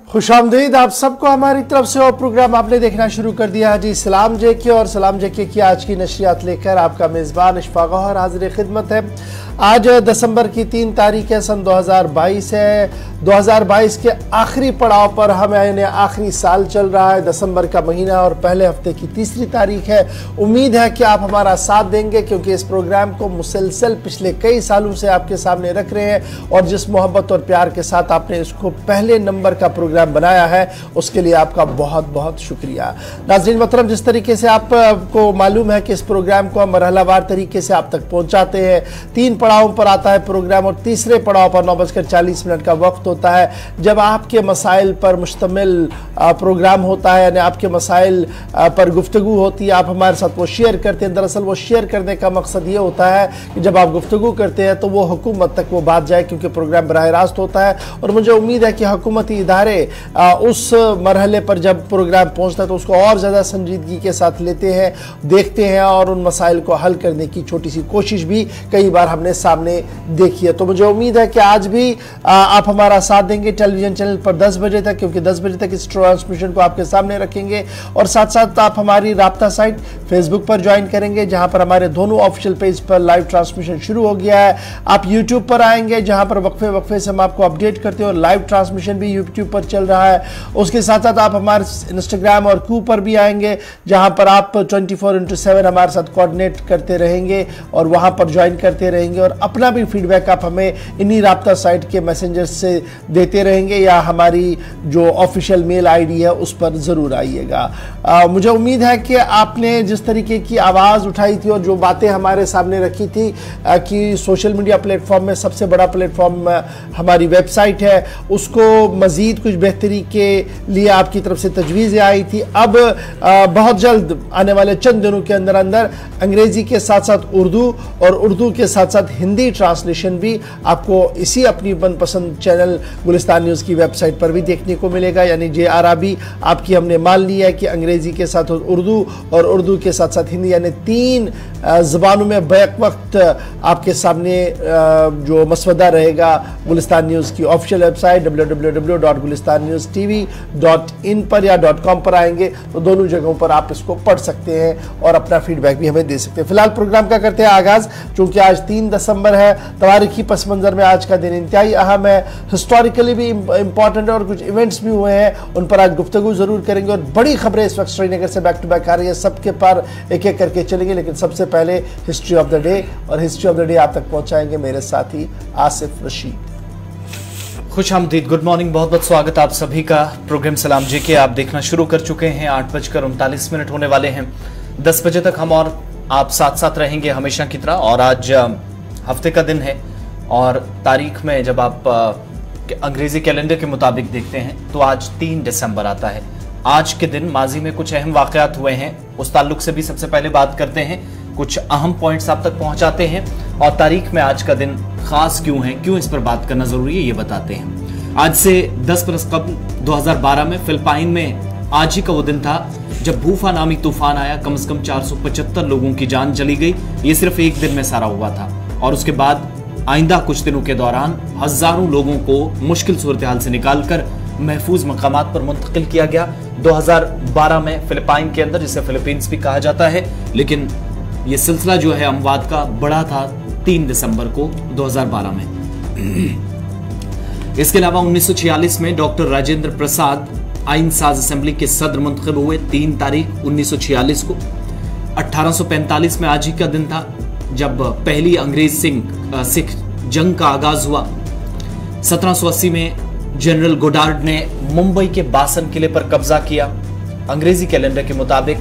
खुशामदीद आप सबको हमारी तरफ से। और प्रोग्राम आपने देखना शुरू कर दिया है जी सलाम जेके, और सलाम जेके की आज की नशरियात लेकर आपका मेज़बान इशफाक गौहर हाजिर खिदमत है। आज दिसंबर की 3 तारीख है, सन 2022 है। 2022 के आखिरी पड़ाव पर हमें आखिरी साल चल रहा है, दिसंबर का महीना और पहले हफ्ते की 3री तारीख है। उम्मीद है कि आप हमारा साथ देंगे, क्योंकि इस प्रोग्राम को मुसलसल पिछले कई सालों से आपके सामने रख रहे हैं और जिस मोहब्बत और प्यार के साथ आपने इसको पहले नंबर का प्रोग्राम बनाया है उसके लिए आपका बहुत बहुत शुक्रिया। नाज़रीन मोहतरम, जिस तरीके से आपको मालूम है कि इस प्रोग्राम को हम मरहलावार तरीके से आप तक पहुंचाते हैं। 3 पड़ावों पर आता है प्रोग्राम और तीसरे पड़ाव पर 9:40 का वक्त होता है, जब आपके मसाइल पर मुश्तमिल प्रोग्राम होता है, यानी आपके मसाइल पर गुफ्तगू होती है। आप हमारे साथ वो शेयर करते हैं। दरअसल वो शेयर करने का मकसद ये होता है कि जब आप गुफ्तगू करते हैं तो वो हुकूमत तक वो बात जाए, क्योंकि प्रोग्राम बराह रास्त होता है। और मुझे उम्मीद है कि हुकूमती इदारे उस मरहले पर जब प्रोग्राम पहुंचता है तो उसको और ज़्यादा संजीदगी के साथ लेते हैं, देखते हैं और उन मसाइल को हल करने की छोटी सी कोशिश भी कई बार हमने सामने देखी है। तो मुझे उम्मीद है कि आज भी आप हमारा साथ देंगे टेलीविजन चैनल पर 10 बजे तक, क्योंकि 10 बजे तक इस ट्रांसमिशन को आपके सामने रखेंगे। और साथ साथ आप हमारी राब्ता साइट फेसबुक पर ज्वाइन करेंगे, जहां पर हमारे दोनों ऑफिशियल पेज पर लाइव ट्रांसमिशन शुरू हो गया है। आप यूट्यूब पर आएंगे, जहां पर वक्फे वक्फे से हम आपको अपडेट करते हैं और लाइव ट्रांसमिशन भी यूट्यूब पर चल रहा है। उसके साथ साथ आप हमारे इंस्टाग्राम और कू पर भी आएंगे, जहां पर आप 24/7 हमारे साथ कोऑर्डिनेट करते रहेंगे और वहां पर ज्वाइन करते रहेंगे। और अपना भी फीडबैक आप हमें इन्हीं राब्ता साइट के मैसेंजर से देते रहेंगे, या हमारी जो ऑफिशियल मेल आईडी है उस पर ज़रूर आइएगा। मुझे उम्मीद है कि आपने जिस तरीके की आवाज़ उठाई थी और जो बातें हमारे सामने रखी थी कि सोशल मीडिया प्लेटफॉर्म में सबसे बड़ा प्लेटफॉर्म हमारी वेबसाइट है, उसको मज़ीद कुछ बेहतरी के लिए आपकी तरफ से तजवीज़ें आई थी। अब बहुत जल्द आने वाले चंद दिनों के अंदर अंदर अंग्रेज़ी के साथ साथ उर्दू और उर्दू के साथ साथ हिंदी ट्रांसलेशन भी आपको इसी अपनी मनपसंद चैनल गुलिस्तान न्यूज़ की वेबसाइट पर भी देखने को मिलेगा। यानी जे अरबी आपकी हमने मान लिया है कि अंग्रेज़ी के साथ उर्दू और उर्दू के साथ साथ हिंदी, यानी 3 ज़बानों में बैक वक्त आपके सामने जो मसवदा रहेगा गुलिस्तान न्यूज़ की ऑफिशियल वेबसाइट www.gulistannewstv.in पर या .com पर आएंगे तो दोनों जगहों पर आप इसको पढ़ सकते हैं और अपना फीडबैक भी हमें दे सकते हैं। फिलहाल प्रोग्राम का करते हैं आगाज़। चूँकि आज 3 दिसंबर है, तवारीखी पस मंज़र में आज का दिन इंतहाई अहम है, हिस्टोरिकली भी इंपॉर्टेंट है और कुछ इवेंट्स भी हुए हैं, उन पर आज गुफ्तगू ज़रूर करेंगे। और बड़ी खबरें इस वक्त श्रीनगर से बैक टू बैक आ रही है, सबके पर एक एक करके चलेंगे। लेकिन सबसे पहले हिस्ट्री ऑफ द डे, और हिस्ट्री ऑफ द डे आप तक पहुँचाएंगे मेरे साथी आसिफ रशीद। खुशामदीद, गुड मॉर्निंग, बहुत बहुत स्वागत आप सभी का। प्रोग्राम सलाम जी के आप देखना शुरू कर चुके हैं। 8:39 होने वाले हैं। 10 बजे तक हम और आप साथ साथ रहेंगे हमेशा की तरह। और आज हफ्ते का दिन है और तारीख में जब आप अंग्रेजी कैलेंडर के मुताबिक देखते हैं तो आज 3 दिसंबर आता है। आज के दिन माजी में कुछ अहम वाक़यात हुए हैं, उस ताल्लुक से भी सबसे पहले बात करते हैं। कुछ अहम पॉइंट्स आप तक पहुंचाते हैं और तारीख में आज का दिन खास क्यों है, क्यों इस पर बात करना जरूरी है, ये बताते हैं। आज से 10 बरस कबल 2012 में फिलिपाइन में आज ही का वो दिन था जब भूफा नामी तूफान आया। कम से कम 475 लोगों की जान चली गई। ये सिर्फ एक दिन में सारा हुआ था और उसके बाद आइंदा कुछ दिनों के दौरान हजारों लोगों को मुश्किल सूरत हाल से निकालकर महफूज मकामात पर मुंतकिल किया गया। 2012 में फिलिपाइन के अंदर, जिसे फिलीपींस भी कहा जाता है, लेकिन ये सिलसिला जो है अमवात का बड़ा था 3 दिसंबर को 2012 में। इसके अलावा 1946 में डॉक्टर राजेंद्र प्रसाद आइन साज असेंबली के सदर मुंतखब हुए 3 तारीख 1946 को। 1845 में आज ही का दिन था जब पहली अंग्रेज सिख जंग का आगाज हुआ। 1780 में जनरल गोडार्ड ने मुंबई के बासन किले पर कब्जा किया। अंग्रेजी कैलेंडर के मुताबिक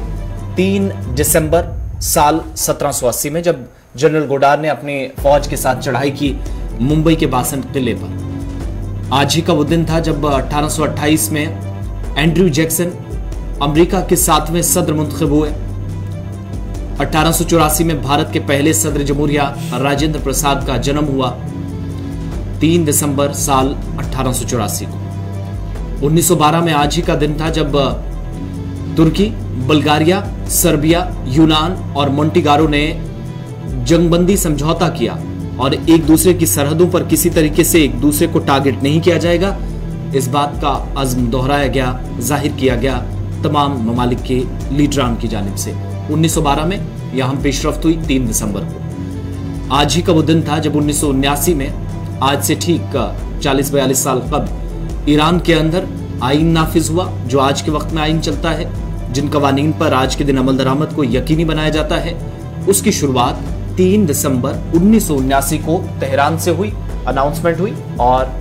3 दिसंबर साल 1780 में जब जनरल गोडार्ड ने अपनी फौज के साथ चढ़ाई की मुंबई के बासन किले पर। आज ही का वो दिन था जब 1828 में एंड्रयू जैक्सन अमेरिका के 7वें सदर मुंतखब हुए। 1884 में भारत के पहले सदर जमहूरिया राजेंद्र प्रसाद का जन्म हुआ 3 दिसंबर साल 1884 को। 1912 में आज ही का दिन था जब तुर्की, बुल्गारिया, सर्बिया, यूनान और मोंटेगारो ने जंगबंदी समझौता किया और एक दूसरे की सरहदों पर किसी तरीके से एक दूसरे को टारगेट नहीं किया जाएगा, इस बात का अज़्म दोहराया गया, जाहिर किया गया तमाम ममालिक के लीडरान की जानिब से। 1912 में यह हम पेशरफ्त हुई 3 दिसंबर को। आज ही का वो दिन था जब 1979 में, आज से ठीक 40-42 साल कबल, ईरान के अंदर आइन नाफिज हुआ, जो आज के वक्त में आइन चलता है, जिन कवानीन पर आज के दिन अमल दरामद को यकीनी बनाया जाता है। उसकी शुरुआत 3 दिसंबर 1979 को तेहरान से हुई, अनाउंसमेंट हुई और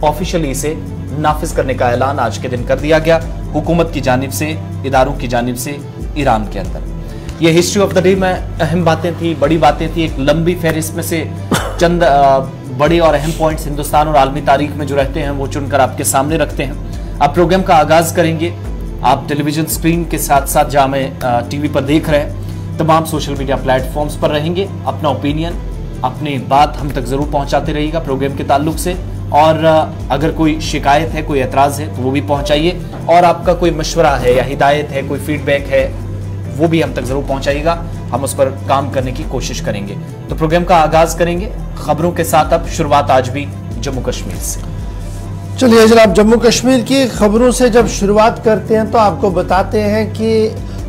ऑफिशियली इसे नाफिज करने का ऐलान आज के दिन कर दिया गया हुकूमत की जानिब से, इदारों की जानिब से ईरान के अंदर। ये हिस्ट्री ऑफ द डे में अहम बातें थी, बड़ी बातें थी। एक लंबी फहरिस्त में से चंद बड़े और अहम पॉइंट्स हिंदुस्तान और आलमी तारीख में जो रहते हैं वो चुनकर आपके सामने रखते हैं। अब प्रोग्राम का आगाज करेंगे। आप टेलीविजन स्क्रीन के साथ साथ जहां में टीवी पर देख रहे हैं, तमाम सोशल मीडिया प्लेटफॉर्म्स पर रहेंगे। अपना ओपिनियन, अपनी बात हम तक जरूर पहुंचाते रहिएगा प्रोग्राम के ताल्लुक से, और अगर कोई शिकायत है, कोई एतराज है तो वो भी पहुंचाइए, और आपका कोई मशवरा है या हिदायत है, कोई फीडबैक है, वो भी हम तक जरूर पहुंचाइएगा। हम उस पर काम करने की कोशिश करेंगे। तो प्रोग्राम का आगाज करेंगे खबरों के साथ। अब शुरुआत आज भी जम्मू कश्मीर से। चलिए जनाब, जम्मू कश्मीर की खबरों से जब शुरुआत करते हैं तो आपको बताते हैं कि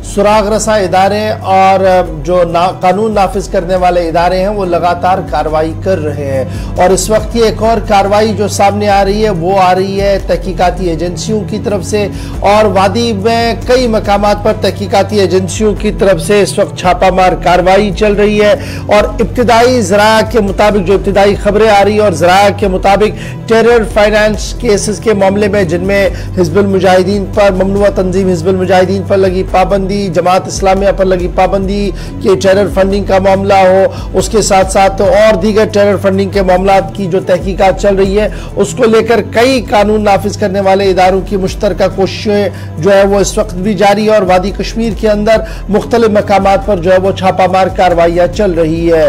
सुराग रसा इदारे और जो कानून नाफिज करने वाले इदारे हैं वो लगातार कार्रवाई कर रहे हैं। और इस वक्त की एक और कार्रवाई जो सामने आ रही है वो आ रही है तहकीकाती एजेंसियों की तरफ से, और वादी में कई मकामात पर तहकीकाती एजेंसियों की तरफ से इस वक्त छापामार कार्रवाई चल रही है। और इब्तिदाई ज़राया के मुताबिक, जो इब्तिदाई खबरें आ रही है और ज़राया के मुताबिक, टेरर फाइनेंस केसेस के मामले में जिनमें हिज़्बुल मुजाहिदीन पर, ममनुआ तंजीम हिज़्बुल मुजाहिदीन पर लगी पाबंदी, जमात इस्लामिया पर लगी पाबंदी, कि टेरर फंडिंग का मामला हो, उसके साथ साथ और दीगर टेरर फंडिंग के मामला की जो तहकीकात चल रही है उसको लेकर कई कानून नाफिज करने वाले इदारों की मुश्तरका कोशिशें जो है वो इस वक्त भी जारी है। और वादी कश्मीर के अंदर मुख्तलिफ मकामात पर जो है वो छापामार कार्रवाइयाँ चल रही है।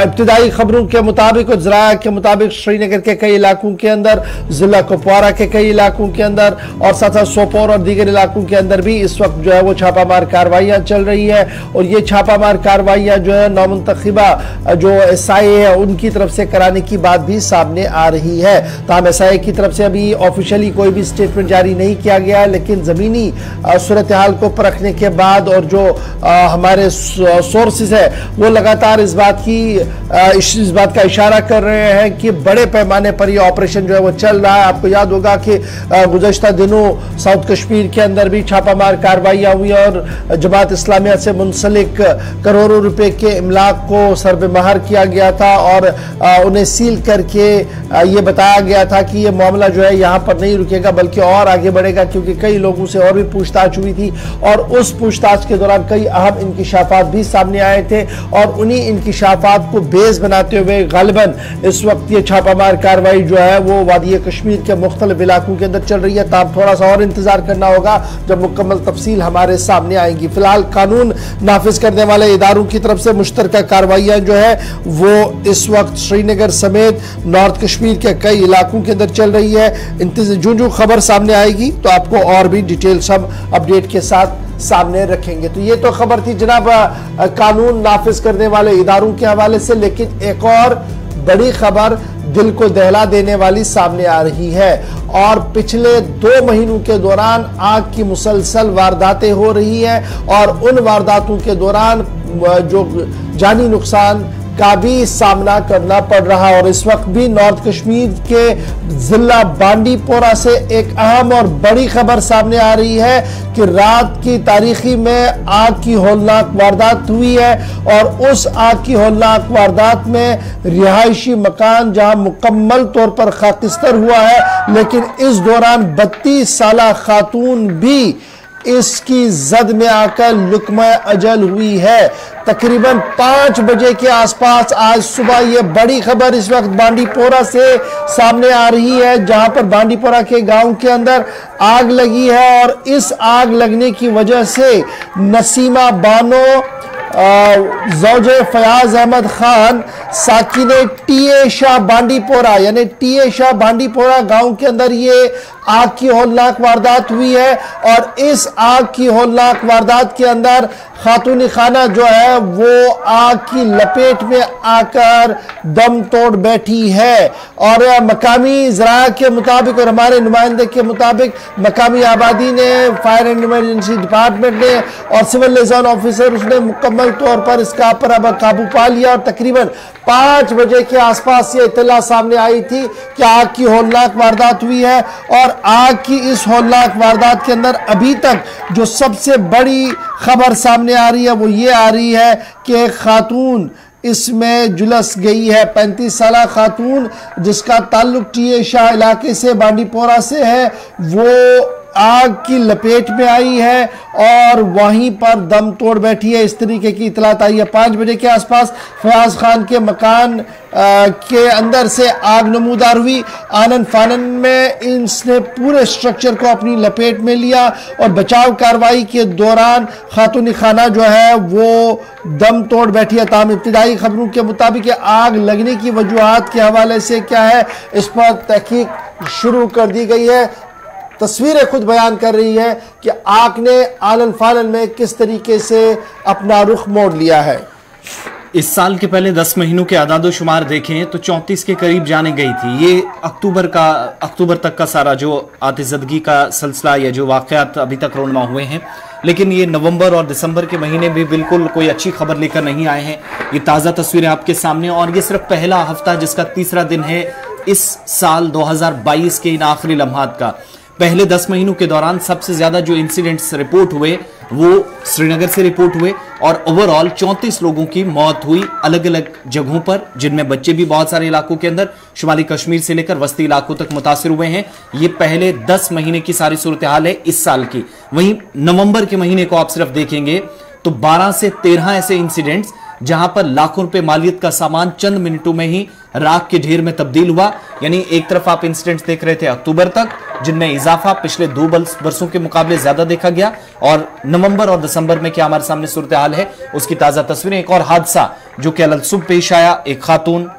इब्तिदाई खबरों के मुताबिक और ज़राया के मुताबिक श्रीनगर के कई इलाकों के अंदर, जिला कुपवारा के कई इलाकों के अंदर और साथ साथ सोपोर और दीगर इलाकों के अंदर भी इस वक्त जो है वो छापामार कार्रवाइयां चल रही है। और ये छापामार कार्रवाइयां जो है नामुंतखिबा जो एसआईए है उनकी तरफ से कराने की बात भी सामने आ रही है। ताहम एसआईए की तरफ से अभी ऑफिशियली कोई भी स्टेटमेंट जारी नहीं किया गया है, लेकिन ज़मीनी सूरत हाल को परखने के बाद और जो हमारे सोर्सेज है वो लगातार इस बात का इशारा कर रहे हैं कि बड़े पैमाने पर ये ऑपरेशन जो है वो चल रहा है। आपको याद होगा कि गुज़श्ता दिनों साउथ कश्मीर के अंदर भी छापामार कार्रवाइयाँ हुई और जमात इस्लामिया से मुंसलिक करोड़ों रुपए के इमलाक को सरबेमहर किया गया था और उन्हें सील करके ये बताया गया था कि ये मामला जो है यहाँ पर नहीं रुकेगा बल्कि और आगे बढ़ेगा, क्योंकि कई लोगों से और भी पूछताछ हुई थी और उस पूछताछ के दौरान कई अहम इंकिशाफात भी सामने आए थे। और उन्हीं इंकिशाफात को बेस बनाते हुए गालिबन इस वक्त ये छापामार कार्रवाई जो है वो वादी कश्मीर के मुख्तलिफ इलाकों के अंदर चल रही है। तब थोड़ा सा और इंतजार करना होगा जब मुकम्मल तफसील हमारे सामने आएंगी। फिलहाल कानून नाफिज करने वाले इदारों की तरफ से मुश्तरका कार्रवाइयां जो है वो इस वक्त श्रीनगर समेत नॉर्थ कश्मीर के कई इलाकों के अंदर चल रही है। जो खबर सामने आएगी तो आपको और भी डिटेल्स हम अपडेट के साथ सामने रखेंगे। तो ये तो खबर थी जनाब कानून नाफिज करने वाले इदारों के हवाले से, लेकिन एक और बड़ी खबर दिल को दहला देने वाली सामने आ रही है। और पिछले 2 महीनों के दौरान आग की मुसलसल वारदातें हो रही है और उन वारदातों के दौरान जो जानी नुकसान का भी सामना करना पड़ रहा है। और इस वक्त भी नॉर्थ कश्मीर के जिला बांडीपोरा से एक अहम और बड़ी खबर सामने आ रही है कि रात की तारीखी में आग की हौलनाक वारदात हुई है और उस आग की हौलनाक वारदात में रिहायशी मकान जहां मुकम्मल तौर पर खाकिस्तर हुआ है, लेकिन इस दौरान 32 साला खातून भी इसकी जद में आकर लुकमा अजल हुई है। तकरीबन 5 बजे के आसपास आज सुबह ये बड़ी खबर इस वक्त बांडीपोरा से सामने आ रही है, जहां पर बांडीपोरा के गांव के अंदर आग लगी है। और इस आग लगने की वजह से नसीमा बानो ज़ौजे फयाज अहमद खान साकिने टीए शाह बांडीपोरा यानी टीए शाह बांडीपोरा गांव के अंदर ये आग की हौलनाक वारदात हुई है। और इस आग की हौलनाक वारदात के अंदर खातून खाना जो है वो आग की लपेट में आकर दम तोड़ बैठी है। और मकामी ज़राया के मुताबिक और हमारे नुमाइंदे के मुताबिक मकामी आबादी ने, फायर एंड इमरजेंसी डिपार्टमेंट ने और सिविल लिएज़न ऑफिसर उसने मुकम्मल तौर पर इसका पर काबू पा लिया। और तकरीबन 5 बजे के आसपास ये इत्तला सामने आई थी कि आग की हौलनाक वारदात हुई है। और आग की इस हौलनाक वारदात के अंदर अभी तक जो सबसे बड़ी खबर सामने आ रही है वो ये आ रही है कि एक खातून इसमें जुलस गई है। 35 साल खातून जिसका ताल्लुक टीए शाह इलाके से बांडीपोरा से है, वो आग की लपेट में आई है और वहीं पर दम तोड़ बैठी है। इस तरीके की इतलात आई है। 5 बजे के आसपास फयाज खान के मकान के अंदर से आग नमूदार हुई। आनन फानन में इसने पूरे स्ट्रक्चर को अपनी लपेट में लिया और बचाव कार्रवाई के दौरान खातून खाना जो है वो दम तोड़ बैठी है। ताहम इब्तिदाई खबरों के मुताबिक आग लगने की वजूहात के हवाले से क्या है, इस पर तहकीक शुरू कर दी गई है। तस्वीरें खुद बयान कर रही है कि आग ने आनन फानन में किस तरीके से अपना रुख मोड़ लिया है। इस साल के पहले 10 महीनों के आदादो शुमार देखें तो 34 के करीब जाने गई थी। ये अक्टूबर तक का सारा जो आतिशदगी का सिलसिला या जो वाकयात अभी तक रोनमा हुए हैं, लेकिन ये नवंबर और दिसंबर के महीने भी बिल्कुल कोई अच्छी खबर लेकर नहीं आए हैं। ये ताज़ा तस्वीरें आपके सामने, और ये सिर्फ पहला हफ्ता जिसका तीसरा दिन है इस साल 2022 के इन आखिरी लम्हात का। पहले 10 महीनों के दौरान सबसे ज्यादा जो इंसिडेंट्स रिपोर्ट हुए वो श्रीनगर से रिपोर्ट हुए और ओवरऑल 34 लोगों की मौत हुई अलग अलग जगहों पर, जिनमें बच्चे भी बहुत सारे इलाकों के अंदर शुमाली कश्मीर से लेकर वस्ती इलाकों तक मुतासिर हुए हैं। ये पहले 10 महीने की सारी सूरत हाल है इस साल की। वहीं नवंबर के महीने को आप सिर्फ देखेंगे तो 12 से 13 ऐसे इंसिडेंट्स जहां पर लाखों रुपए मालियत का सामान चंद मिनटों में ही राख के ढेर में तब्दील हुआ। यानी एक तरफ आप इंसिडेंट्स देख रहे थे अक्टूबर तक, जिनमें इजाफा पिछले 2 बरसों के मुकाबले ज्यादा देखा गया, और नवंबर और दिसंबर में क्या हमारे सामने सूरत हाल है उसकी ताजा तस्वीरें। एक और हादसा जो कि अलसुब पेश आया, एक खातून,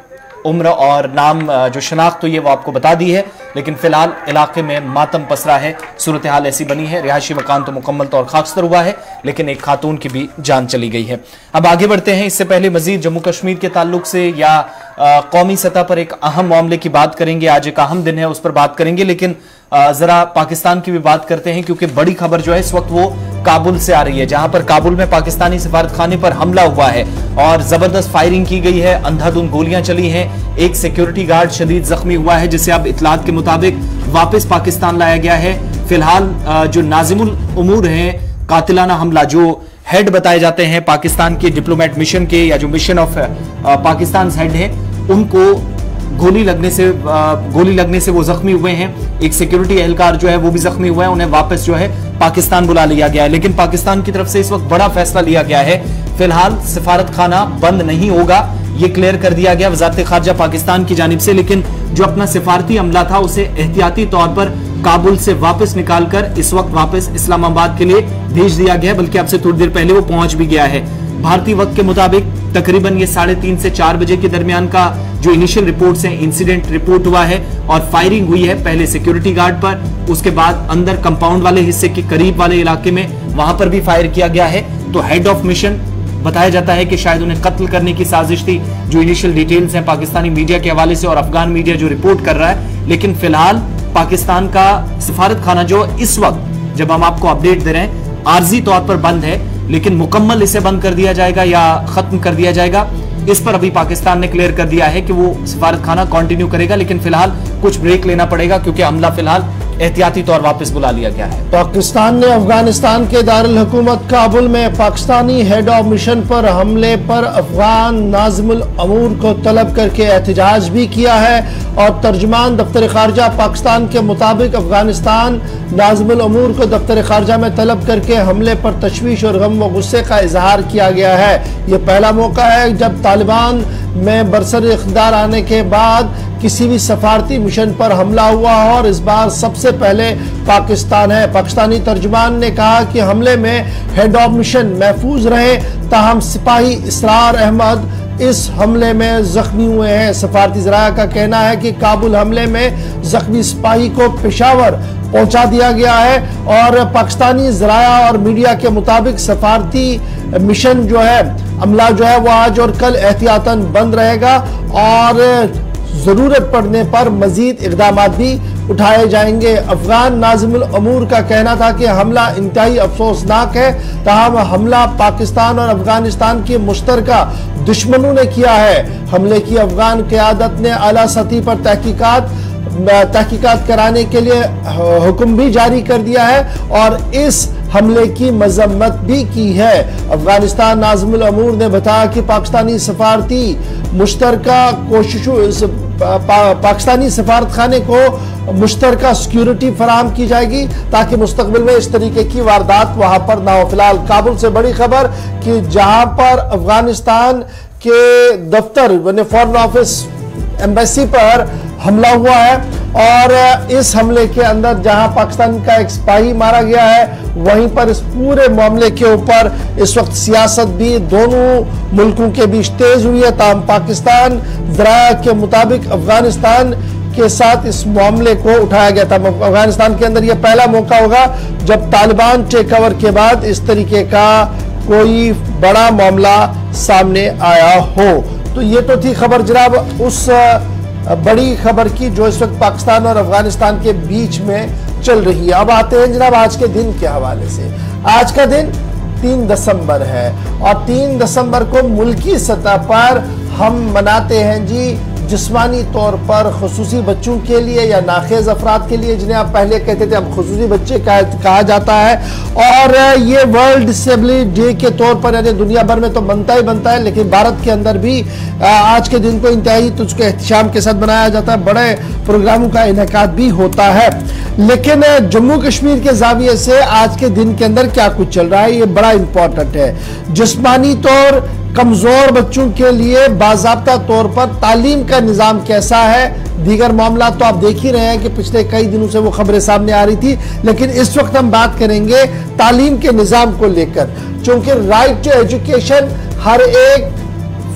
उम्र और नाम जो शनाख्त हुई है वो आपको बता दी है, लेकिन फिलहाल इलाके में मातम पसरा है। सूरत हाल ऐसी बनी है, रिहायशी मकान तो मुकम्मल तौर खाकस्तर हुआ है, लेकिन एक खातून की भी जान चली गई है। अब आगे बढ़ते हैं। इससे पहले मजीद जम्मू कश्मीर के ताल्लुक से या कौमी सतह पर एक अहम मामले की बात करेंगे। आज एक अहम दिन है, उस पर बात करेंगे, लेकिन जरा पाकिस्तान की भी बात करते हैं, क्योंकि बड़ी खबर जो है इस वक्त वो काबुल से आ रही है, जहां पर काबुल में पाकिस्तानी सफारत खाने पर हमला हुआ है और जबरदस्त फायरिंग की गई है, अंधाधुंध गोलियां चली हैं। एक सिक्योरिटी गार्ड शदीद जख्मी हुआ है, जिसे अब इतलात के मुताबिक वापस पाकिस्तान लाया गया है। फिलहाल जो नाजिमुल उमूर हैं, कातिलाना हमला जो हेड बताए जाते हैं पाकिस्तान के डिप्लोमेट मिशन के या जो मिशन ऑफ पाकिस्तान हेड है, उनको गोली लगने से वो जख्मी हुए हैं। एक सिक्योरिटी एहलकार जो है वो भी जख्मी हुआ है, उन्हें वापस जो है पाकिस्तान बुला लिया गया है। लेकिन पाकिस्तान की तरफ से इस वक्त बड़ा फैसला लिया गया है। फिलहाल सिफारत खाना बंद नहीं होगा, ये क्लियर कर दिया गया वजारत खारजा पाकिस्तान की जानिब से, लेकिन जो अपना सिफारती अमला था उसे एहतियाती तौर पर काबुल से वापस निकालकर इस वक्त वापस इस्लामाबाद के लिए भेज दिया गया है, बल्कि अब से थोड़ी देर पहले वो पहुंच भी गया है। भारतीय वक्त के मुताबिक तकरीबन ये 3:30 से 4 बजे के दरमियान का जो इनिशियल रिपोर्ट्स हैं, इंसिडेंट रिपोर्ट हुआ है और फायरिंग हुई है। पहले सिक्योरिटी गार्ड पर, उसके बाद अंदर कंपाउंड वाले हिस्से के करीब वाले इलाके में, वहां पर भी फायर किया गया है। तो हेड ऑफ मिशन बताया जाता है कि शायद उन्हें कत्ल करने की साजिश थी। जो इनिशियल डिटेल्स हैं पाकिस्तानी मीडिया के हवाले से और अफगान मीडिया जो रिपोर्ट कर रहा है, लेकिन फिलहाल पाकिस्तान का सिफारत खाना जो इस वक्त जब हम आपको अपडेट दे रहे हैं आर्जी तौर पर बंद है, लेकिन मुकम्मल इसे बंद कर दिया जाएगा या खत्म कर दिया जाएगा, इस पर अभी पाकिस्तान ने क्लियर कर दिया है कि वो सिफारत खाना कंटिन्यू करेगा, लेकिन फिलहाल कुछ ब्रेक लेना पड़ेगा क्योंकि हमला फिलहाल एहतियाती तौर वापस बुला लिया गया है। पाकिस्तान ने अफगानिस्तान के दारुल हुकूमत काबुल में पाकिस्तानी हेड ऑफ मिशन पर हमले पर अफगान नाज़िमुल अमूर को तलब करके एहतजाज भी किया है। और तर्जुमान दफ्तर खारजा पाकिस्तान के मुताबिक अफगानिस्तान नाज़िमुल अमूर को दफ्तर खारजा में तलब करके हमले पर तशवीश और गम व गुस्से का इजहार किया गया है। ये पहला मौका है जब तालिबान में बरसर इख्तियार आने के बाद किसी भी सफारती मिशन पर हमला हुआ और इस बार सबसे पहले पाकिस्तान है। पाकिस्तानी तर्जुमान ने कहा कि हमले में हेड ऑफ मिशन महफूज रहे, ताहम सिपाही इसरार अहमद इस हमले में जख्मी हुए हैं। सफारती ज़राया का कहना है कि काबुल हमले में जख्मी सिपाही को पेशावर पहुंचा दिया गया है और पाकिस्तानी ज़राया और मीडिया के मुताबिक सफारती मिशन जो है, अमला जो है वो आज और कल एहतियातन बंद रहेगा और ज़रूरत पड़ने पर मजीद इक़दाम भी उठाए जाएंगे। अफगान नाज़िमुल अमूर का कहना था कि हमला इंतहाई अफसोसनाक है, ताहम हमला पाकिस्तान और अफगानिस्तान के मुश्तरका दुश्मनों ने किया है। हमले की अफगान क़यादत ने आला सतह पर तहकीकात कराने के लिए हुक्म भी जारी कर दिया है और इस हमले की मजम्मत भी की है। अफगानिस्तान नाज़िमुल अमूर ने बताया कि पाकिस्तानी सफारती मुश्तरका कोशिशों पाकिस्तानी सफारत खाने को मुश्तरका सिक्योरिटी फराहम की जाएगी ताकि मुस्तकबिल में इस तरीके की वारदात वहां पर ना हो। फिलहाल काबुल से बड़ी खबर कि जहां पर अफगानिस्तान के दफ्तर फॉरेन ऑफिस एम्बेसी पर हमला हुआ है और इस हमले के अंदर जहां पाकिस्तान का एक सिपाही मारा गया है, वहीं पर इस पूरे मामले के ऊपर इस वक्त सियासत भी दोनों मुल्कों के बीच तेज हुई है। ताहम पाकिस्तान ज़राया के मुताबिक अफगानिस्तान के साथ इस मामले को उठाया गया था। अफगानिस्तान के अंदर यह पहला मौका होगा जब तालिबान टेक ओवर के बाद इस तरीके का कोई बड़ा मामला सामने आया हो। तो ये तो थी खबर जनाब उस बड़ी खबर की जो इस वक्त पाकिस्तान और अफगानिस्तान के बीच में चल रही है। अब आते हैं जनाब आज के दिन के हवाले से। आज का दिन 3 दिसंबर है और 3 दिसंबर को मुल्की सतह पर हम मनाते हैं जी जिस्मानी तौर पर खुसूसी बच्चों के लिए या नाखेज अफराद के लिए, जिन्हें आप पहले कहते थे अब खुसूसी बच्चे कहा जाता है। और ये वर्ल्ड डिसेबिलिटी डे के तौर पर यानी दुनिया भर में तो बनता ही बनता है, लेकिन भारत के अंदर भी आज के दिन को इंतहाई तुझको एहतशाम के साथ बनाया जाता है। बड़े प्रोग्रामों का इनेकाद भी होता है। लेकिन जम्मू कश्मीर के जाविये से आज के दिन के अंदर क्या कुछ चल रहा है ये बड़ा इंपॉर्टेंट है। जिस्मानी तौर कमजोर बच्चों के लिए बाज़ाब्ता तौर पर तालीम का निज़ाम कैसा है, दीगर मामला तो आप देख ही रहे हैं कि पिछले कई दिनों से वो खबरें सामने आ रही थी, लेकिन इस वक्त हम बात करेंगे तालीम के निज़ाम को लेकर, क्योंकि राइट टू एजुकेशन हर एक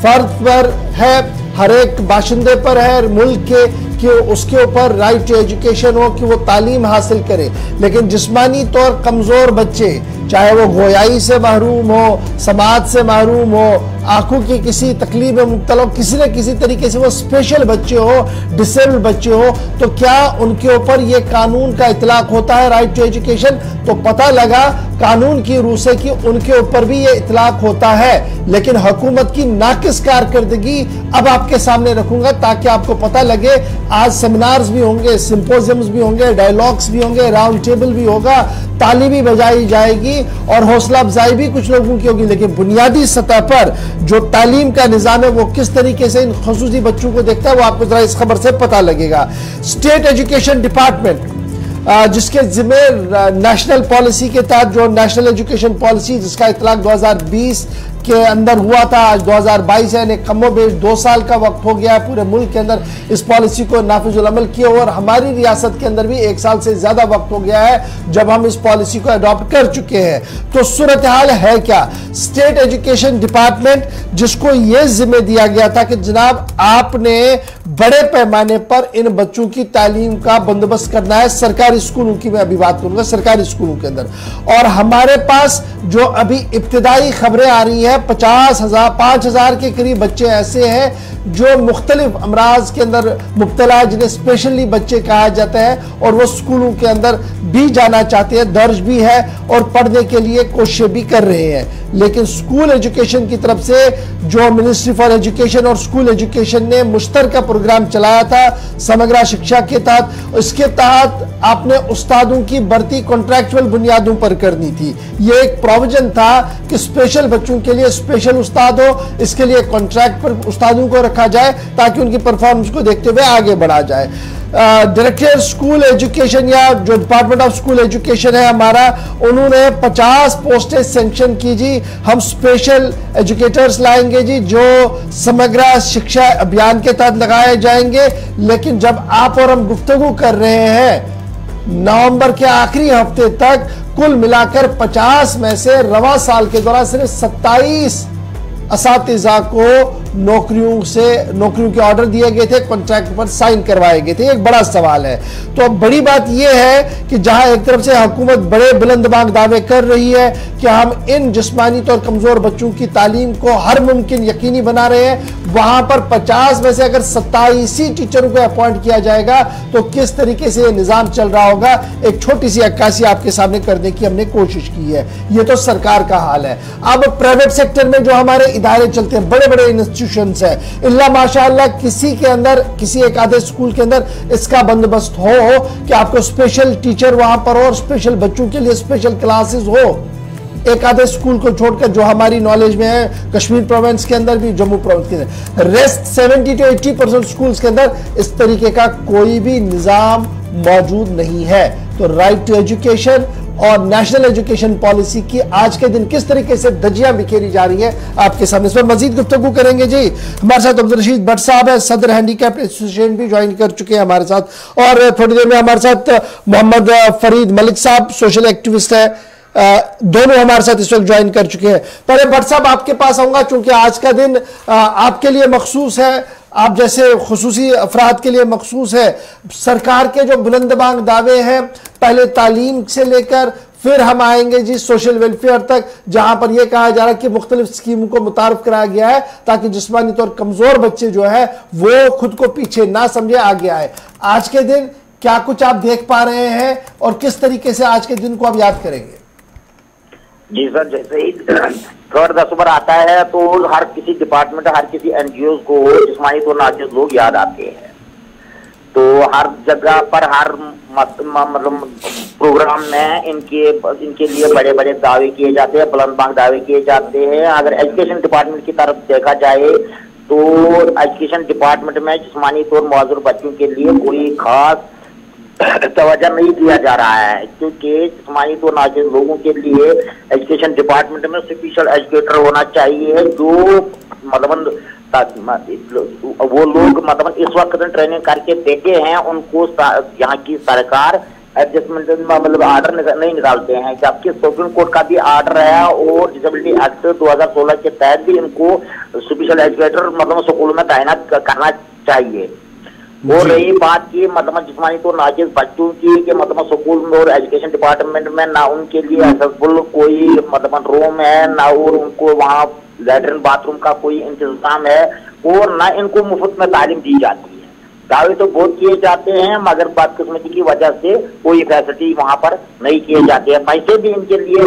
फर्द पर है, हर एक बाशिंदे पर है मुल्क के कि उसके ऊपर राइट टू एजुकेशन हो, कि वो तालीम हासिल करे। लेकिन जिस्मानी तौर कमज़ोर बच्चे, चाहे वो गोयाई से महरूम हो, समाज से महरूम हो, आंखों की किसी तकलीफ में मुब्तला हो, किसी न किसी तरीके से वो स्पेशल बच्चे हो, डिसेबल्ड बच्चे हो, तो क्या उनके ऊपर ये कानून का इतलाक होता है राइट टू एजुकेशन? तो पता लगा कानून की रूह से कि उनके ऊपर भी ये इतलाक होता है। लेकिन हुकूमत की नाकिस कारकर्दगी अब आपके सामने रखूंगा ताकि आपको पता लगे। आज सेमिनार्स भी होंगे, सिंपोजियम्स भी होंगे, डायलॉग्स भी होंगे, राउंड टेबल भी होगा, ताली भी बजाई जाएगी और हौसला अफजाई भी कुछ लोगों की होगी। लेकिन बुनियादी सतह पर जो तालीम का निज़ाम है वो किस तरीके से इन खुसूसी बच्चों को देखता है वो आपको जरा इस खबर से पता लगेगा। स्टेट एजुकेशन डिपार्टमेंट जिसके जिम्मे नेशनल पॉलिसी के तहत जो नेशनल एजुकेशन पॉलिसी जिसका इतलाक 2020 के अंदर हुआ था, आज 2022 है, कमोबेश 2 साल का वक्त हो गया है पूरे मुल्क के अंदर इस पॉलिसी को नाफिजुल अमल किए और हमारी रियासत के अंदर भी 1 साल से ज्यादा वक्त हो गया है जब हम इस पॉलिसी को अडॉप्ट कर चुके हैं। तो सूरत हाल है क्या? स्टेट एजुकेशन डिपार्टमेंट जिसको यह जिम्मे दिया गया था कि जनाब आपने बड़े पैमाने पर इन बच्चों की तालीम का बंदोबस्त करना है, सरकारी स्कूलों की मैं अभी बात करूंगा, सरकारी स्कूलों के अंदर। और हमारे पास जो अभी इब्तिदाई खबरें आ रही है 5,000 के करीब बच्चे ऐसे हैं जो मुख्तलिफ अमराज के अंदर मुब्तला है, जिन्हें स्पेशली बच्चे कहा जाता है और वो स्कूलों के अंदर भी जाना चाहते हैं, दर्ज भी है और पढ़ने के लिए कोशिश भी कर रहे हैं। लेकिन स्कूल एजुकेशन की तरफ से जो मिनिस्ट्री फॉर एजुकेशन और स्कूल एजुकेशन ने मुश्तरका प्रोग्राम चलाया था समग्र शिक्षा के तहत, इसके तहत आपने उस्तादों की भर्ती कॉन्ट्रैक्चुअल बुनियादों पर करनी थी। यह एक प्रोविजन था कि स्पेशल बच्चों के लिए स्पेशल उस्ताद हो, इसके लिए कॉन्ट्रैक्ट पर उस्तादों को रखा जाए ताकि उनकी परफॉर्मेंस को देखते हुए आगे बढ़ा जाए। डायरेक्टर स्कूल एजुकेशन या जो डिपार्टमेंट ऑफ स्कूल एजुकेशन है हमारा, उन्होंने 50 पोस्टें सेंक्शन की जी। हम स्पेशल एजुकेटर्स लाएंगे जी जो समग्र शिक्षा अभियान के तहत लगाए जाएंगे। लेकिन जब आप और हम गुफ्तगू कर रहे हैं नवंबर के आखिरी हफ्ते तक कुल मिलाकर 50 में से रवा साल के दौरान सिर्फ 27 असातिज़ा को नौकरियों के ऑर्डर दिए गए थे, कॉन्ट्रैक्ट पर साइन करवाए गए थे। एक बड़ा सवाल है। तो अब बड़ी बात यह है कि जहां एक तरफ से हुकूमत बड़े बुलंदबाग दावे कर रही है कि हम इन जिस्मानी तौर कमजोर बच्चों की तालीम को हर मुमकिन यकीनी बना रहे हैं, वहां पर 50 में से अगर 27 ही टीचरों को अपॉइंट किया जाएगा तो किस तरीके से यह निजाम चल रहा होगा, एक छोटी सी अक्कासी आपके सामने करने की हमने कोशिश की है। यह तो सरकार का हाल है। अब प्राइवेट सेक्टर में जो हमारे इदारे चलते हैं, बड़े बड़े इंस्टीट्यूशंस है, इल्ला माशाअल्लाह किसी के अंदर, किसी एक आधे स्कूल के अंदर इसका बंदोबस्त हो कि आपको स्पेशल टीचर वहां पर हो और स्पेशल बच्चों के लिए स्पेशल क्लासेस हो। एक आधे स्कूल को छोड़कर जो हमारी नॉलेज में है, कश्मीर प्रोविंस के अंदर भी, जम्मू प्रोविंस के अंदर, रेस्ट 70 to 80% स्कूल्स के अंदर इस तरीके का कोई भी निजाम मौजूद नहीं है। तो राइट टू एजुकेशन और नेशनल एजुकेशन पॉलिसी की आज के दिन किस तरीके से धज्जियां बिखेरी जा रही है आपके सामने, इस पर मजीद गुफ्तगू करेंगे। जी हमारे साथ अब्दुल रशीद भट्ट साहब है, सदर हैंडीकैप एसोसिएशन भी ज्वाइन कर चुके हैं हमारे साथ, और थोड़ी देर में हमारे साथ मोहम्मद फरीद मलिक साहब सोशल एक्टिविस्ट है, दोनों हमारे साथ इस वक्त ज्वाइन कर चुके हैं। पहले भट्ट साहब आपके पास आऊंगा, चूंकि आज का दिन आपके लिए मखसूस है, आप जैसे खुसूसी अफराद के लिए मखसूस है। सरकार के जो बुलंदबांग दावे हैं, पहले तालीम से लेकर फिर हम आएंगे जी सोशल वेलफेयर तक, जहां पर यह कहा जा रहा है कि मुख्तलिफ स्कीमों को मुतारफ कराया गया है ताकि जिस्मानी तौर कमजोर बच्चे जो है वो खुद को पीछे ना समझे, आगे आए। आज के दिन क्या कुछ आप देख पा रहे हैं और किस तरीके से आज के दिन को आप याद करेंगे? जी सर, जैसे ही 3rd दिसंबर आता है तो हर किसी डिपार्टमेंट, हर किसी एनजीओ को जिस्मानी तौर नाज़िज़ लोग याद आते हैं। तो हर जगह पर, हर मतलब प्रोग्राम में इनके लिए बड़े बड़े दावे किए जाते हैं, बुलंदबांग दावे किए जाते हैं। अगर एजुकेशन डिपार्टमेंट की तरफ देखा जाए तो एजुकेशन डिपार्टमेंट में जिस्मानी तौर मौजूद बच्चों के लिए कोई खास तवज्जो नहीं दिया जा रहा है, क्योंकि जिस्मानी तौर नाज़िज़ लोगों के लिए एजुकेशन डिपार्टमेंट में स्पेशल एजुकेटर होना चाहिए, जो मतलब वो लोग मतलब इस वक्त ट्रेनिंग करके देते हैं, उनको यहाँ की सरकार एडजस्टमेंट मतलब आर्डर नहीं निकालते हैं। जबकि सुप्रीम कोर्ट का भी आर्डर है और डिसेबिलिटी एक्ट 2016 के तहत भी इनको स्पेशल एजुकेटर मतलब स्कूल में तैनात करना चाहिए। और रही बात की मतलब जिस्मानी तौर नाज़िज़ बच्चों की, कि मतलब स्कूल और एजुकेशन डिपार्टमेंट में ना उनके लिए एक्सेसिबल कोई मतलब रूम है, ना और उनको वहाँ लैट्रिन बाथरूम का कोई इंतजाम है, और ना इनको मुफ्त में तालीम दी जाती है। दावे तो बहुत किए जाते हैं मगर बदकिस्मती की वजह से कोई फैसिलिटी वहाँ पर नहीं किए जाते हैं। पैसे भी इनके लिए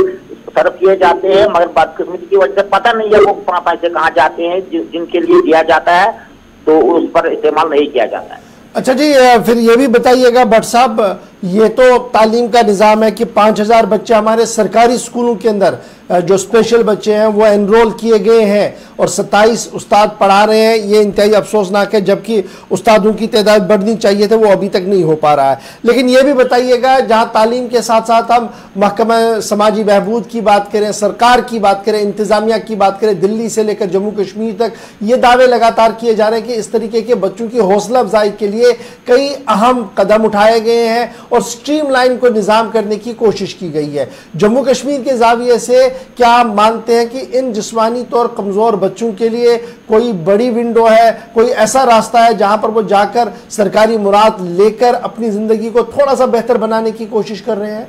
सर्व किए जाते हैं मगर बदकिस्मती की वजह से पता नहीं है वो पैसे कहाँ जाते हैं, जिनके लिए दिया जाता है तो उस पर इस्तेमाल नहीं किया जाता है। अच्छा जी, फिर ये भी बताइएगा भट्ट साहब, ये तो तालीम का निज़ाम है कि 5000 बच्चे हमारे सरकारी स्कूलों के अंदर जो स्पेशल बच्चे हैं वो एनरोल किए गए हैं और 27 उस्ताद पढ़ा रहे हैं। ये इंतहाई अफसोसनाक है, जबकि उस्तादों की तादाद बढ़नी चाहिए थे, वो अभी तक नहीं हो पा रहा है। लेकिन ये भी बताइएगा, जहाँ तालीम के साथ साथ हम महकमा समाजी बहबूद की बात करें, सरकार की बात करें, इंतज़ामिया की बात करें, दिल्ली से लेकर जम्मू कश्मीर तक ये दावे लगातार किए जा रहे हैं कि इस तरीके के बच्चों की हौसला अफजाई के लिए कई अहम कदम उठाए गए हैं और स्ट्रीमलाइन को निज़ाम करने की कोशिश की गई है। जम्मू कश्मीर के जाविये से क्या आप मानते हैं कि इन जिस्मानी तौर कमज़ोर बच्चों के लिए कोई बड़ी विंडो है, कोई ऐसा रास्ता है जहां पर वो जाकर सरकारी मुराद लेकर अपनी ज़िंदगी को थोड़ा सा बेहतर बनाने की कोशिश कर रहे हैं?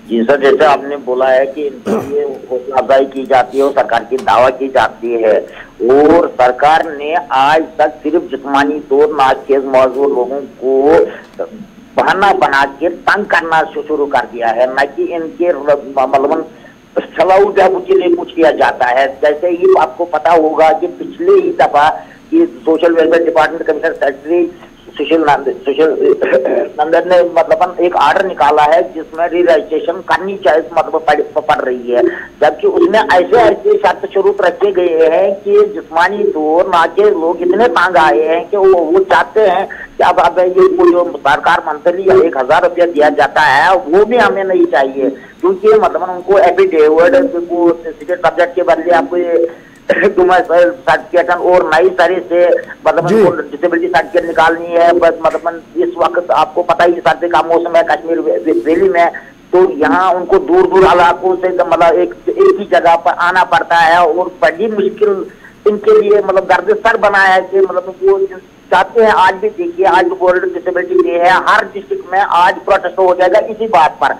जी सर, जैसे आपने बोला है कि इनके लिए हौसला अफजाई की जाती है और सरकार की दावा की जाती है, और सरकार ने आज तक सिर्फ जिस्मानी तौर नाज़िज़ मौजूद लोगों को बहाना बना के तंग करना शुरू कर दिया है, न कि इनके मतलब सलाह के लिए कुछ किया जाता है। जैसे ही आपको पता होगा कि पिछले ही दफा कि social welfare department commissioner secretary Sushil Nandan ने मतलब एक आर्डर निकाला है जिसमें री-रजिस्ट्रेशन करनी चाहिए मतलब पड़ रही है, जबकि उसमें ऐसे शर्त शुरूत रखे गए हैं कि जिस्मानी तौर नाज़िज़ लोग इतने तंग आए हैं कि वो चाहते हैं कि अब ये जो सरकार मंथली 1000 रुपया दिया जाता है वो भी हमें नहीं चाहिए, क्योंकि मतलब उनको एफिडेविट सब्जेक्ट के बदले आपको सर्टिफिकेशन और नई सारी से मतलब डिसेबिलिटी सर्टिफिकेट निकालनी है। बस मतलब इस वक्त आपको पता ही सर्दी का मौसम है कश्मीर वैली में, तो यहाँ उनको दूर दूर इलाकों से मतलब एक ही जगह पर आना पड़ता है और बड़ी मुश्किल इनके लिए मतलब दर्द-सर बना है कि मतलब वो चाहते हैं। आज भी देखिए, आज वर्ल्ड डिसेबिलिटी डे है, हर डिस्ट्रिक्ट में आज प्रोटेस्ट हो जाएगा इसी बात पर।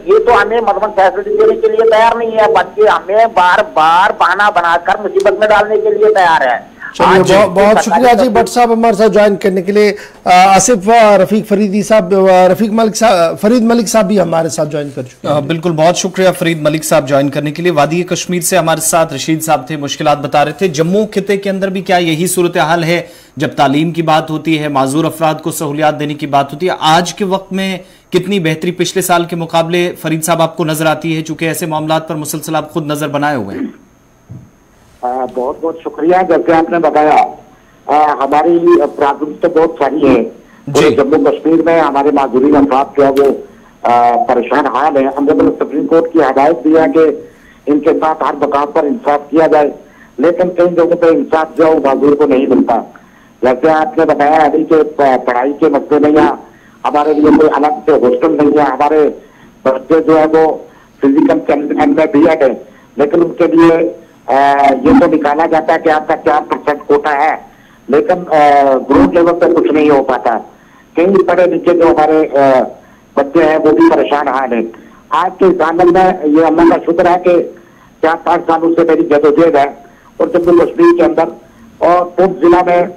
ये तो हमें मतलब फैसिलिटी देने के लिए तैयार नहीं है, बल्कि हमें बार बार बहाना बनाकर मुसीबत में डालने के लिए तैयार है। चलिए, बहुत शुक्रिया जी भट्ट साहब हमारे साथ ज्वाइन करने के लिए। आसिफ रफीक फरीदी साहब, फरीद मलिक साहब भी हमारे साथ ज्वाइन कर चुके हैं। बिल्कुल, बहुत शुक्रिया फरीद मलिक साहब ज्वाइन करने के लिए। वादी कश्मीर से हमारे साथ रशीद साहब थे, मुश्किलात बता रहे थे। जम्मू खिते के अंदर भी क्या यही सूरत हाल है? जब तालीम की बात होती है, माजूर अफराद को सहूलियात देने की बात होती है, आज के वक्त में कितनी बेहतरी पिछले साल के मुकाबले फरीद साहब आपको नजर आती है, चूंकि ऐसे मामला पर मुसलसल आप खुद नजर बनाए हुए हैं? बहुत बहुत शुक्रिया। जैसे आपने बताया, हमारी प्रॉब्लम तो बहुत सारी है पूरे जम्मू कश्मीर में। हमारे माजूरीन अफराद जो है वो परेशान हाल है। ऑनरेबल सुप्रीम कोर्ट की हदायत दी है कि इनके साथ हर मकाम पर इंसाफ किया जाए, लेकिन कई जगहों पर इंसाफ जो है वो माजूर को नहीं मिलता। जैसे आपने बताया अभी के पढ़ाई के मसले में यहाँ हमारे लिए कोई अलग से हॉस्टल नहीं है। हमारे बच्चे जो है वो फिजिकल चैलेंज में भी है, लेकिन उनके लिए ये तो निकाला जाता है कि आपका 4% कोटा है, लेकिन ग्राउंड लेवल पर कुछ नहीं हो पाता। कई पढ़े लिखे जो हमारे बच्चे हैं वो भी परेशान हाल है। आज के इस में ये अल्लाह का शुक्र है कि 4-5 सालों से मेरी जदोजहद है और जम्मू कश्मीर के अंदर और पूर्व जिला में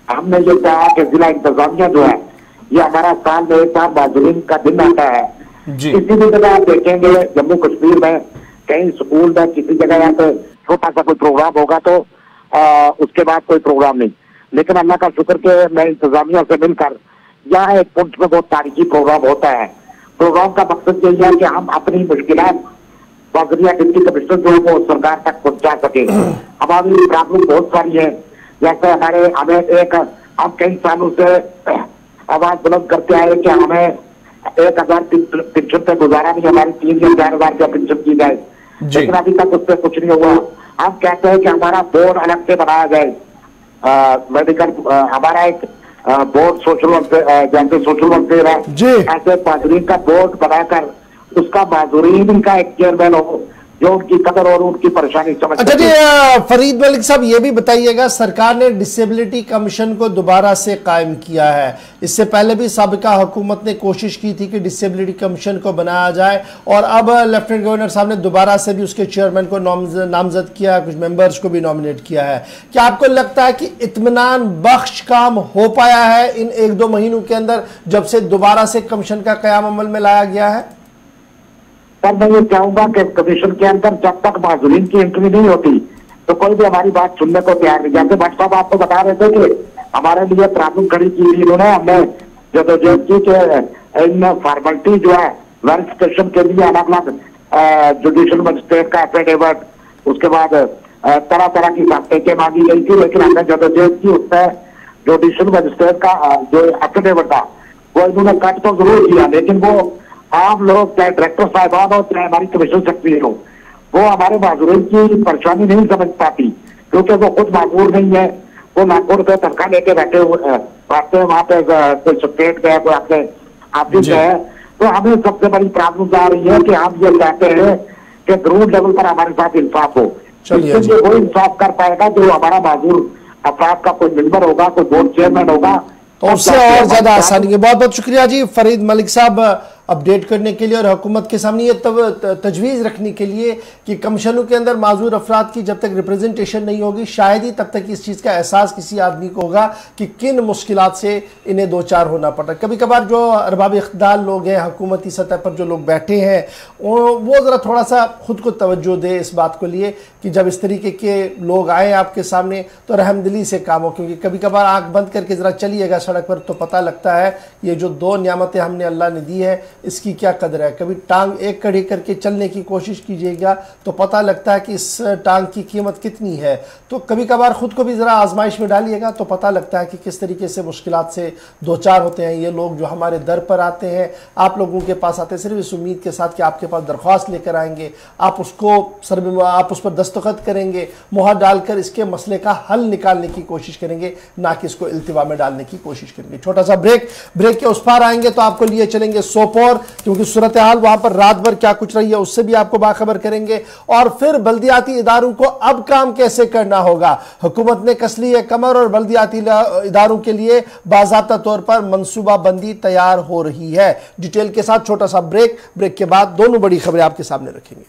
हमने ये कहा कि जिला इंतजामिया जो है ये हमारा साल में एक बार माजूरीन का दिन आता है। किसी भी जगह आप देखेंगे जम्मू कश्मीर में, कहीं स्कूल में किसी जगह यहाँ पे छोटा सा कोई प्रोग्राम होगा तो उसके बाद कोई प्रोग्राम नहीं। लेकिन अल्लाह का शुक्र के मैं इंतजामिया से मिलकर यहाँ एक पुंछ में बहुत तारीखी प्रोग्राम होता है। प्रोग्राम का मकसद यही है कि हम अपनी मुश्किलात बागरिया डिप्टी कमिश्नर जो है वो सरकार तक पहुंचा सके। हमारी प्रॉब्लम बहुत सारी है। जैसे हम कई सालों से आवाज बुलंद करते आए कि हमें 1000 पेंशन पे गुजारा नहीं, हमारी 3 या 4,000 का पेंशन की जाए, लेकिन अभी तक उससे कुछ नहीं हुआ। हम कहते हैं कि हमारा बोर्ड अलग से बनाया जाए, मेडिकल हमारा एक बोर्ड सोशल जैसे सोशल वेलफेयर है, ऐसे माजूरीन का बोर्ड बनाकर उसका माजूरीन का एक चेयरमैन हो जो उनकी कदर और उनकी परेशानी समझ। अच्छा जी, फरीद मलिक साहब ये भी बताइएगा, सरकार ने डिसेबिलिटी कमीशन को दोबारा से कायम किया है। इससे पहले भी साबिका हुकूमत ने कोशिश की थी कि डिसेबिलिटी कमीशन को बनाया जाए और अब लेफ्टिनेंट गवर्नर साहब ने दोबारा से भी उसके चेयरमैन को नामजद किया, कुछ मेंबर्स को भी नॉमिनेट किया है। क्या आपको लगता है कि इत्मीनान बख्श काम हो पाया है इन 1-2 महीनों के अंदर जब से दोबारा से कमीशन का कयाम अमल में लाया गया है? सर मैं ये चाहूंगा कि कमीशन के अंदर जब तक माजूरीन की एंट्री नहीं होती तो कोई भी हमारी बात सुनने को तैयार नहीं। जैसे भट्ट साहब आपको बता रहे थे कि हमारे लिए प्रॉब्लम खड़ी की थी इन्होंने, हमने जदोजहद की कि इन फॉर्मेलिटी जो है वेरिफिकेशन के लिए अलग अलग जुडिशियल मजिस्ट्रेट का एफिडेविट, उसके बाद तरह तरह की साक्ष्य मांगी गई थी, लेकिन हमने जदोजहद की उसमें जुडिशियल मजिस्ट्रेट का जो एफिडेविट था वो इन्होंने कट तो जरूर किया, लेकिन वो आम लोग चाहे डायरेक्टर साहिबान हो चाहे हमारी कमीशन सेक्रेटरी हो वो हमारे माजूरीन की परेशानी नहीं समझ पाती, क्योंकि वो खुद माजूर नहीं है। वो लाखों रुपए तनख्वाह लेके बैठे हैं वहां पे, कोई स्टेट में है, कोई अपने ऑफिस में है। तो हमें सबसे बड़ी प्रॉब्लम आ रही है कि हम ये चाहते हैं कि ग्राउंड लेवल पर हमारे साथ इंसाफ हो। इसलिए वो इंसाफ कर पाएगा जो हमारा माजूर अफराद का कोई मेंबर होगा, कोई बोर्ड चेयरमैन होगा, तो उससे और ज्यादा आसानी है। बहुत बहुत शुक्रिया जी फरीद मलिक साहब अपडेट करने के लिए और हुकूमत के सामने ये तजवीज़ रखने के लिए कि कमीशनों के अंदर माजूर अफराद की जब तक रिप्रेजेंटेशन नहीं होगी शायद ही तब तक इस चीज़ का एहसास किसी आदमी को होगा कि किन मुश्किलात से इन्हें दो चार होना पड़ता है। कभी कभार जो अरबाब इख्तिदार लोग हैं, हुकूमती सतह पर जो लोग बैठे हैं, वो ज़रा थोड़ा सा खुद को तवज्जो दे इस बात को लिए कि जब इस तरीके के लोग आए आपके सामने तो रहमदिली से काम हो, क्योंकि कभी कभार आँख बंद करके ज़रा चलिएगा सड़क पर तो पता लगता है ये जो दो नियामतें हमने अल्लाह ने दी है इसकी क्या कदर है। कभी टांग एक कड़ी करके चलने की कोशिश कीजिएगा तो पता लगता है कि इस टांग की कीमत कितनी है। तो कभी कभार खुद को भी ज़रा आजमाइश में डालिएगा तो पता लगता है कि किस तरीके से मुश्किलात से दो चार होते हैं ये लोग जो हमारे दर पर आते हैं। आप लोगों के पास आते हैं सिर्फ इस उम्मीद के साथ कि आपके पास दरख्वास्त लेकर आएंगे, आप आप उस पर दस्तखत करेंगे, मुहर डालकर इसके मसले का हल निकालने की कोशिश करेंगे, ना कि इसको इल्तिवा में डालने की कोशिश करेंगे। छोटा सा ब्रेक के उस पार आएंगे तो आपको लिए चलेंगे सोपोर, क्योंकि सूरत हाल वहां पर रात भर क्या कुछ रही है उससे भी आपको बाखबर करेंगे। और फिर बल्दियाती इदारों को अब काम कैसे करना होगा, हुकूमत ने कस ली है कमर और बल्दियाती इदारों के लिए बाज़ाब्ता तौर पर मंसूबा बंदी तैयार हो रही है। डिटेल के साथ छोटा सा ब्रेक के बाद दोनों बड़ी खबरें आपके सामने रखेंगे।